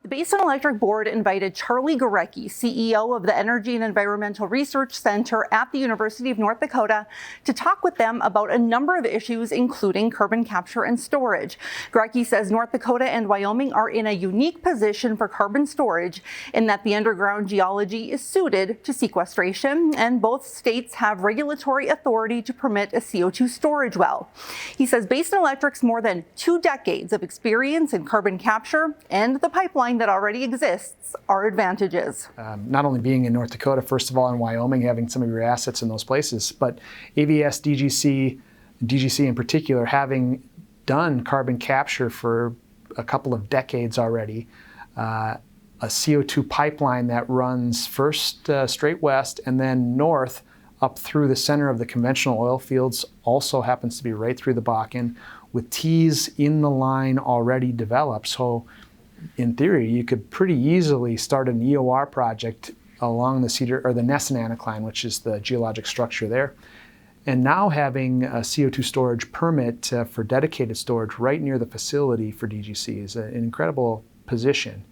The Basin Electric Board invited Charlie Gorecki, CEO of the Energy and Environmental Research Center at the University of North Dakota, to talk with them about a number of issues, including carbon capture and storage. Gorecki says North Dakota and Wyoming are in a unique position for carbon storage in that the underground geology is suited to sequestration, and both states have regulatory authority to permit a CO2 storage well. He says Basin Electric's more than 2 decades of experience in carbon capture and the pipeline that already exists are advantages. Not only being in North Dakota, first of all, in Wyoming, having some of your assets in those places, but AVS, DGC in particular, having done carbon capture for a couple of decades already, a CO2 pipeline that runs first straight west and then north up through the center of the conventional oil fields, also happens to be right through the Bakken, with T's in the line already developed. So in theory, you could pretty easily start an EOR project along the Cedar or the Nesson anticline, which is the geologic structure there. And now having a CO2 storage permit for dedicated storage right near the facility for DGC is an incredible position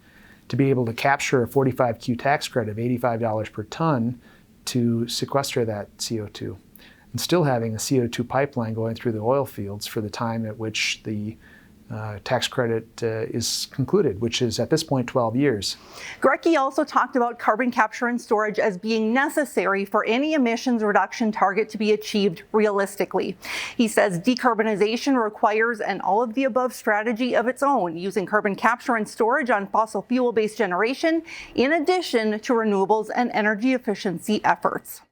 to be able to capture a 45Q tax credit of $85 per ton to sequester that CO2, and still having a CO2 pipeline going through the oil fields for the time at which the tax credit is concluded, which is at this point 12 years. Gorecki also talked about carbon capture and storage as being necessary for any emissions reduction target to be achieved realistically. He says decarbonization requires an all-of-the-above strategy of its own, using carbon capture and storage on fossil fuel-based generation, in addition to renewables and energy efficiency efforts.